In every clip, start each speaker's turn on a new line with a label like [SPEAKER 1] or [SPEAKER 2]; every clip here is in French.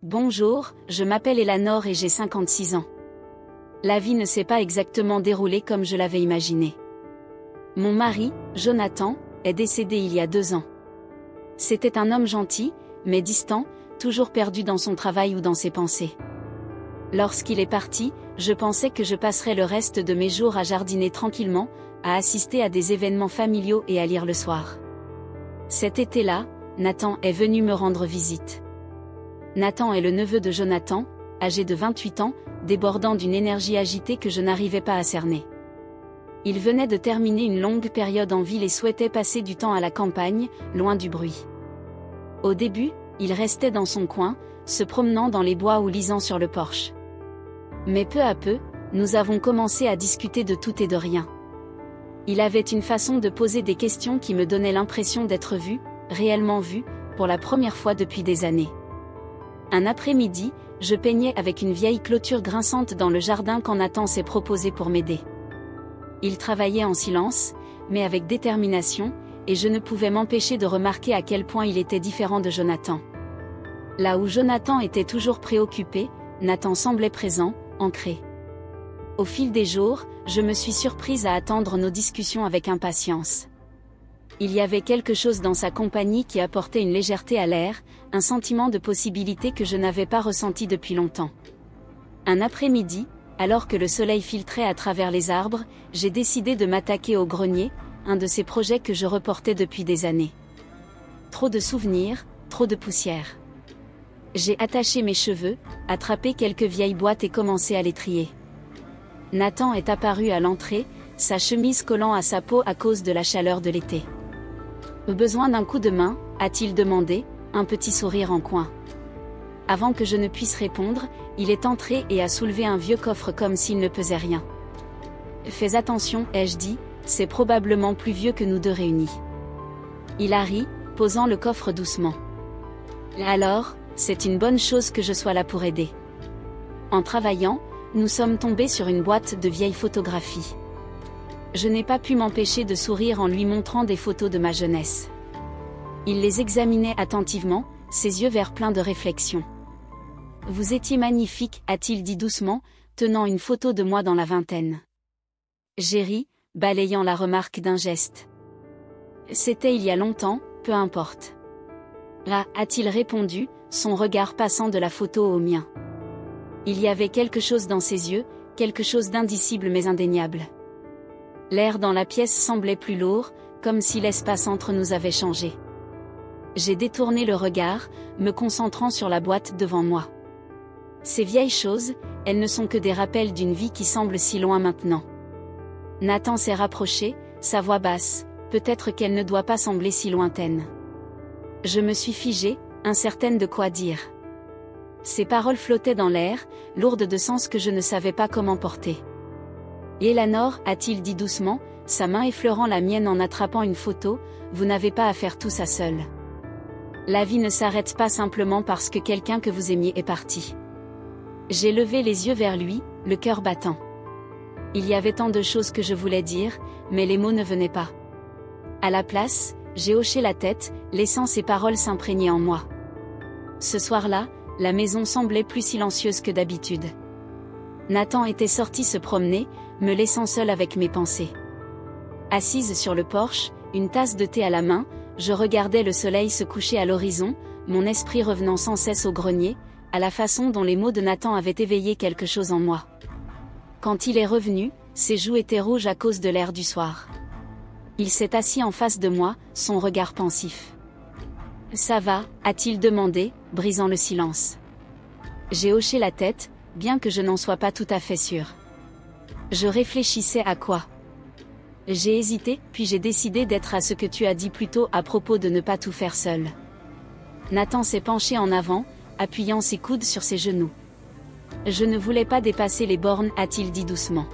[SPEAKER 1] Bonjour, je m'appelle Eleanor et j'ai 56 ans. La vie ne s'est pas exactement déroulée comme je l'avais imaginé. Mon mari, Jonathan, est décédé il y a 2 ans. C'était un homme gentil, mais distant, toujours perdu dans son travail ou dans ses pensées. Lorsqu'il est parti, je pensais que je passerais le reste de mes jours à jardiner tranquillement, à assister à des événements familiaux et à lire le soir. Cet été-là, Nathan est venu me rendre visite. Nathan est le neveu de Jonathan, âgé de 28 ans, débordant d'une énergie agitée que je n'arrivais pas à cerner. Il venait de terminer une longue période en ville et souhaitait passer du temps à la campagne, loin du bruit. Au début, il restait dans son coin, se promenant dans les bois ou lisant sur le porche. Mais peu à peu, nous avons commencé à discuter de tout et de rien. Il avait une façon de poser des questions qui me donnait l'impression d'être vu, réellement vu, pour la première fois depuis des années. Un après-midi, je peignais avec une vieille clôture grinçante dans le jardin quand Nathan s'est proposé pour m'aider. Il travaillait en silence, mais avec détermination, et je ne pouvais m'empêcher de remarquer à quel point il était différent de Jonathan. Là où Jonathan était toujours préoccupé, Nathan semblait présent, ancré. Au fil des jours, je me suis surprise à attendre nos discussions avec impatience. Il y avait quelque chose dans sa compagnie qui apportait une légèreté à l'air, un sentiment de possibilité que je n'avais pas ressenti depuis longtemps. Un après-midi, alors que le soleil filtrait à travers les arbres, j'ai décidé de m'attaquer au grenier, un de ces projets que je reportais depuis des années. Trop de souvenirs, trop de poussière. J'ai attaché mes cheveux, attrapé quelques vieilles boîtes et commencé à les trier. Nathan est apparu à l'entrée, sa chemise collant à sa peau à cause de la chaleur de l'été. Besoin d'un coup de main, a-t-il demandé, un petit sourire en coin. Avant que je ne puisse répondre, il est entré et a soulevé un vieux coffre comme s'il ne pesait rien. Fais attention, ai-je dit, c'est probablement plus vieux que nous deux réunis. Il a ri, posant le coffre doucement. Alors, c'est une bonne chose que je sois là pour aider. En travaillant, nous sommes tombés sur une boîte de vieilles photographies. Je n'ai pas pu m'empêcher de sourire en lui montrant des photos de ma jeunesse. Il les examinait attentivement, ses yeux verts pleins de réflexion. « Vous étiez magnifique », a-t-il dit doucement, tenant une photo de moi dans la vingtaine. J'ai ri, balayant la remarque d'un geste. « C'était il y a longtemps, peu importe. » Là, a-t-il répondu, son regard passant de la photo au mien. Il y avait quelque chose dans ses yeux, quelque chose d'indicible mais indéniable. L'air dans la pièce semblait plus lourd, comme si l'espace entre nous avait changé. J'ai détourné le regard, me concentrant sur la boîte devant moi. Ces vieilles choses, elles ne sont que des rappels d'une vie qui semble si loin maintenant. Nathan s'est rapproché, sa voix basse, peut-être qu'elle ne doit pas sembler si lointaine. Je me suis figée, incertaine de quoi dire. Ces paroles flottaient dans l'air, lourdes de sens que je ne savais pas comment porter. « Eleanor, a-t-il dit doucement, sa main effleurant la mienne en attrapant une photo, vous n'avez pas à faire tout ça seul. La vie ne s'arrête pas simplement parce que quelqu'un que vous aimiez est parti. » J'ai levé les yeux vers lui, le cœur battant. Il y avait tant de choses que je voulais dire, mais les mots ne venaient pas. À la place, j'ai hoché la tête, laissant ces paroles s'imprégner en moi. Ce soir-là, la maison semblait plus silencieuse que d'habitude. Nathan était sorti se promener, me laissant seule avec mes pensées. Assise sur le porche, une tasse de thé à la main, je regardais le soleil se coucher à l'horizon, mon esprit revenant sans cesse au grenier, à la façon dont les mots de Nathan avaient éveillé quelque chose en moi. Quand il est revenu, ses joues étaient rouges à cause de l'air du soir. Il s'est assis en face de moi, son regard pensif. « Ça va ?» a-t-il demandé, brisant le silence. J'ai hoché la tête, bien que je n'en sois pas tout à fait sûre. Je réfléchissais à quoi. J'ai hésité, puis j'ai décidé d'être à ce que tu as dit plus tôt à propos de ne pas tout faire seul. Nathan s'est penché en avant, appuyant ses coudes sur ses genoux. Je ne voulais pas dépasser les bornes, a-t-il dit doucement.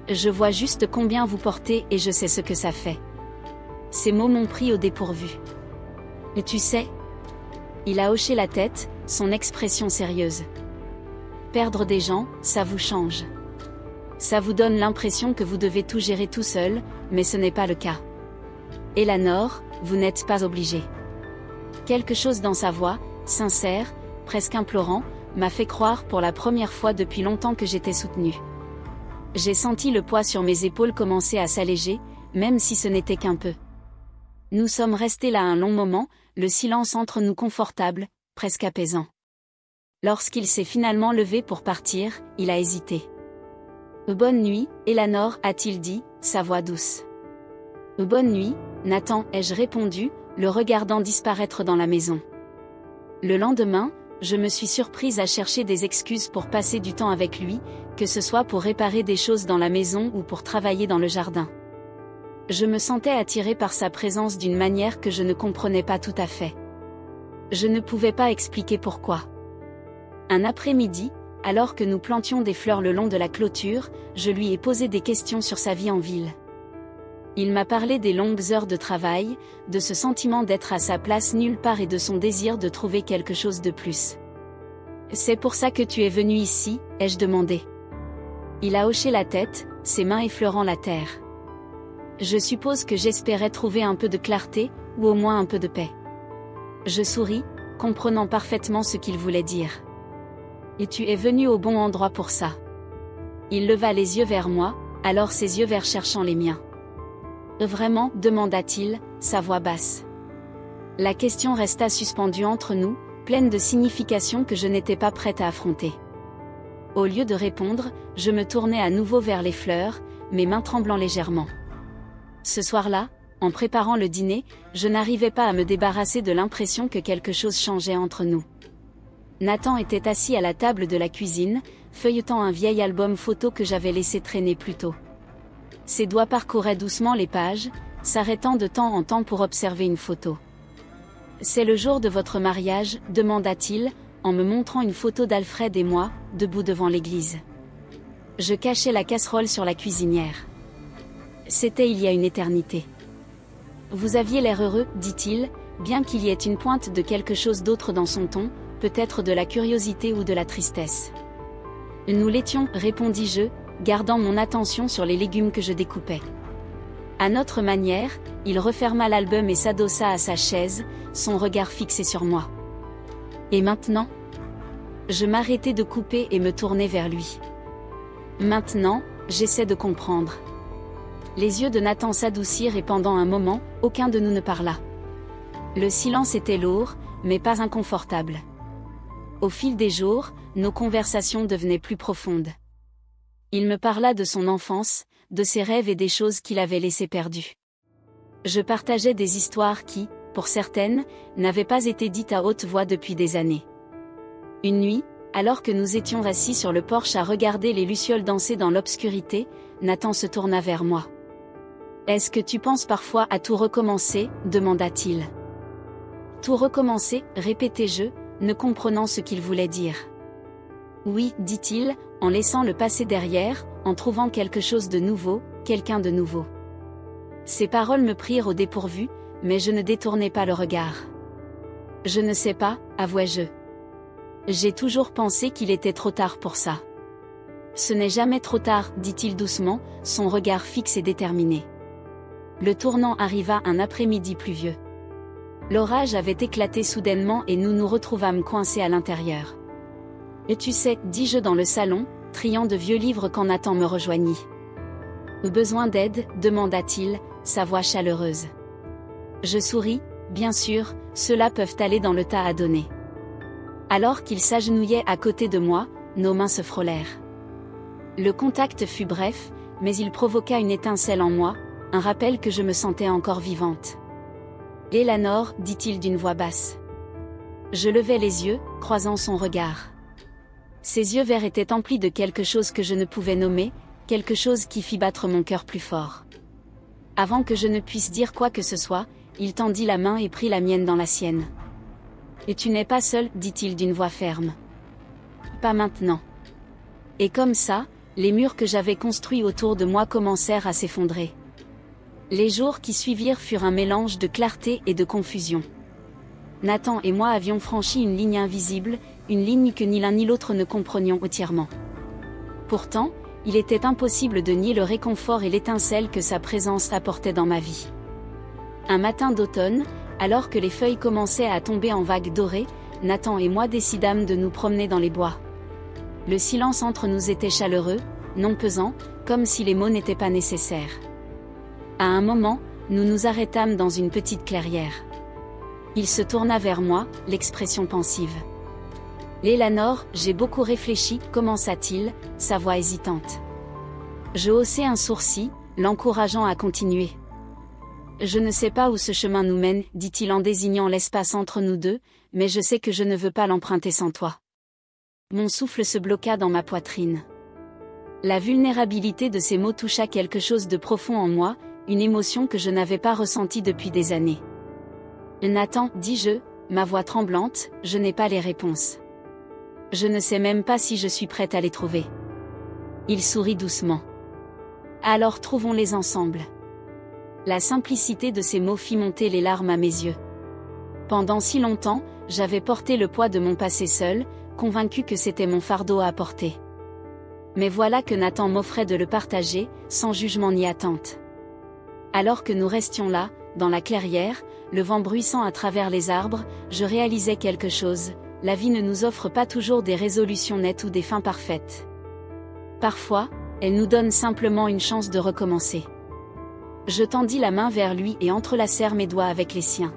[SPEAKER 1] Je vois juste combien vous portez et je sais ce que ça fait. Ces mots m'ont pris au dépourvu. Et tu sais ? Il a hoché la tête, son expression sérieuse. Perdre des gens, ça vous change. Ça vous donne l'impression que vous devez tout gérer tout seul, mais ce n'est pas le cas. Eleanor, vous n'êtes pas obligé. Quelque chose dans sa voix, sincère, presque implorant, m'a fait croire pour la première fois depuis longtemps que j'étais soutenue. J'ai senti le poids sur mes épaules commencer à s'alléger, même si ce n'était qu'un peu. Nous sommes restés là un long moment, le silence entre nous confortable, presque apaisant. Lorsqu'il s'est finalement levé pour partir, il a hésité. « Bonne nuit, Eleanor » a-t-il dit, sa voix douce. « Bonne nuit, Nathan » ai-je répondu, le regardant disparaître dans la maison. Le lendemain, je me suis surprise à chercher des excuses pour passer du temps avec lui, que ce soit pour réparer des choses dans la maison ou pour travailler dans le jardin. Je me sentais attirée par sa présence d'une manière que je ne comprenais pas tout à fait. Je ne pouvais pas expliquer pourquoi. Un après-midi, alors que nous plantions des fleurs le long de la clôture, je lui ai posé des questions sur sa vie en ville. Il m'a parlé des longues heures de travail, de ce sentiment d'être à sa place nulle part et de son désir de trouver quelque chose de plus. « C'est pour ça que tu es venu ici ?» ai-je demandé. Il a hoché la tête, ses mains effleurant la terre. Je suppose que j'espérais trouver un peu de clarté, ou au moins un peu de paix. Je souris, comprenant parfaitement ce qu'il voulait dire. « Et tu es venu au bon endroit pour ça. » Il leva les yeux vers moi, alors ses yeux verts cherchant les miens. « Vraiment ?» demanda-t-il, sa voix basse. La question resta suspendue entre nous, pleine de signification que je n'étais pas prête à affronter. Au lieu de répondre, je me tournai à nouveau vers les fleurs, mes mains tremblant légèrement. Ce soir-là, en préparant le dîner, je n'arrivais pas à me débarrasser de l'impression que quelque chose changeait entre nous. Nathan était assis à la table de la cuisine, feuilletant un vieil album photo que j'avais laissé traîner plus tôt. Ses doigts parcouraient doucement les pages, s'arrêtant de temps en temps pour observer une photo. « C'est le jour de votre mariage ?» demanda-t-il, en me montrant une photo d'Alfred et moi, debout devant l'église. Je cachai la casserole sur la cuisinière. C'était il y a une éternité. « Vous aviez l'air heureux, dit-il, bien qu'il y ait une pointe de quelque chose d'autre dans son ton, peut-être de la curiosité ou de la tristesse. »« Nous l'étions, répondis-je, gardant mon attention sur les légumes que je découpais. À notre manière, il referma l'album et s'adossa à sa chaise, son regard fixé sur moi. Et maintenant ? Je m'arrêtai de couper et me tournai vers lui. Maintenant, j'essaie de comprendre. Les yeux de Nathan s'adoucirent et pendant un moment, aucun de nous ne parla. Le silence était lourd, mais pas inconfortable. Au fil des jours, nos conversations devenaient plus profondes. Il me parla de son enfance, de ses rêves et des choses qu'il avait laissées perdues. Je partageais des histoires qui, pour certaines, n'avaient pas été dites à haute voix depuis des années. Une nuit, alors que nous étions assis sur le porche à regarder les lucioles danser dans l'obscurité, Nathan se tourna vers moi. « Est-ce que tu penses parfois à tout recommencer ?» demanda-t-il. « Tout recommencer ?» répétai-je, ne comprenant ce qu'il voulait dire. « Oui, dit-il, en laissant le passé derrière, en trouvant quelque chose de nouveau, quelqu'un de nouveau. » Ces paroles me prirent au dépourvu, mais je ne détournai pas le regard. « Je ne sais pas, avouai-je. J'ai toujours pensé qu'il était trop tard pour ça. »« Ce n'est jamais trop tard, dit-il doucement, son regard fixe et déterminé. » Le tournant arriva un après-midi pluvieux. L'orage avait éclaté soudainement et nous nous retrouvâmes coincés à l'intérieur. « Et tu sais, dis-je dans le salon, triant de vieux livres quand Nathan me rejoignit. »« Besoin d'aide ?» demanda-t-il, sa voix chaleureuse. Je souris, bien sûr, ceux-là peuvent aller dans le tas à donner. Alors qu'il s'agenouillait à côté de moi, nos mains se frôlèrent. Le contact fut bref, mais il provoqua une étincelle en moi, un rappel que je me sentais encore vivante. « Eleanor » dit-il d'une voix basse. Je levai les yeux, croisant son regard. Ses yeux verts étaient emplis de quelque chose que je ne pouvais nommer, quelque chose qui fit battre mon cœur plus fort. Avant que je ne puisse dire quoi que ce soit, il tendit la main et prit la mienne dans la sienne. « Et tu n'es pas seul, dit-il d'une voix ferme. Pas maintenant. » Et comme ça, les murs que j'avais construits autour de moi commencèrent à s'effondrer. Les jours qui suivirent furent un mélange de clarté et de confusion. Nathan et moi avions franchi une ligne invisible, une ligne que ni l'un ni l'autre ne comprenions entièrement. Pourtant, il était impossible de nier le réconfort et l'étincelle que sa présence apportait dans ma vie. Un matin d'automne, alors que les feuilles commençaient à tomber en vagues dorées, Nathan et moi décidâmes de nous promener dans les bois. Le silence entre nous était chaleureux, non pesant, comme si les mots n'étaient pas nécessaires. À un moment, nous nous arrêtâmes dans une petite clairière. Il se tourna vers moi, l'expression pensive. « Lélanor, j'ai beaucoup réfléchi, commença-t-il, sa voix hésitante. Je haussai un sourcil, l'encourageant à continuer. « Je ne sais pas où ce chemin nous mène, dit-il en désignant l'espace entre nous deux, mais je sais que je ne veux pas l'emprunter sans toi. » Mon souffle se bloqua dans ma poitrine. La vulnérabilité de ces mots toucha quelque chose de profond en moi, une émotion que je n'avais pas ressentie depuis des années. « Nathan, dis-je, ma voix tremblante, je n'ai pas les réponses. Je ne sais même pas si je suis prête à les trouver. » Il sourit doucement. « Alors trouvons-les ensemble. » La simplicité de ces mots fit monter les larmes à mes yeux. Pendant si longtemps, j'avais porté le poids de mon passé seul, convaincu que c'était mon fardeau à porter. Mais voilà que Nathan m'offrait de le partager, sans jugement ni attente. Alors que nous restions là, dans la clairière, le vent bruissant à travers les arbres, je réalisais quelque chose, la vie ne nous offre pas toujours des résolutions nettes ou des fins parfaites. Parfois, elle nous donne simplement une chance de recommencer. Je tendis la main vers lui et entrelacèrent mes doigts avec les siens.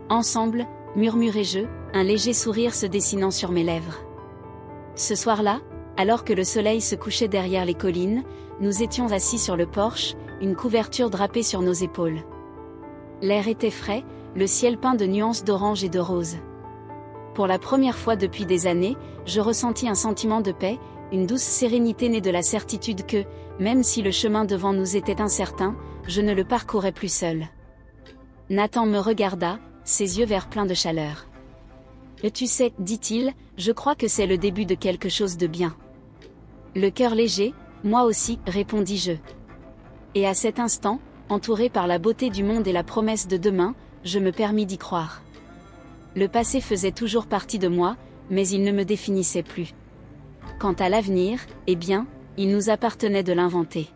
[SPEAKER 1] Ensemble, murmurai-je, un léger sourire se dessinant sur mes lèvres. Ce soir-là, alors que le soleil se couchait derrière les collines, nous étions assis sur le porche, une couverture drapée sur nos épaules. L'air était frais, le ciel peint de nuances d'orange et de rose. Pour la première fois depuis des années, je ressentis un sentiment de paix, une douce sérénité née de la certitude que, même si le chemin devant nous était incertain, je ne le parcourais plus seul. Nathan me regarda, ses yeux verts pleins de chaleur. « Tu sais, dit-il, je crois que c'est le début de quelque chose de bien. » Le cœur léger, moi aussi, répondis-je. Et à cet instant, entouré par la beauté du monde et la promesse de demain, je me permis d'y croire. Le passé faisait toujours partie de moi, mais il ne me définissait plus. Quant à l'avenir, eh bien, il nous appartenait de l'inventer.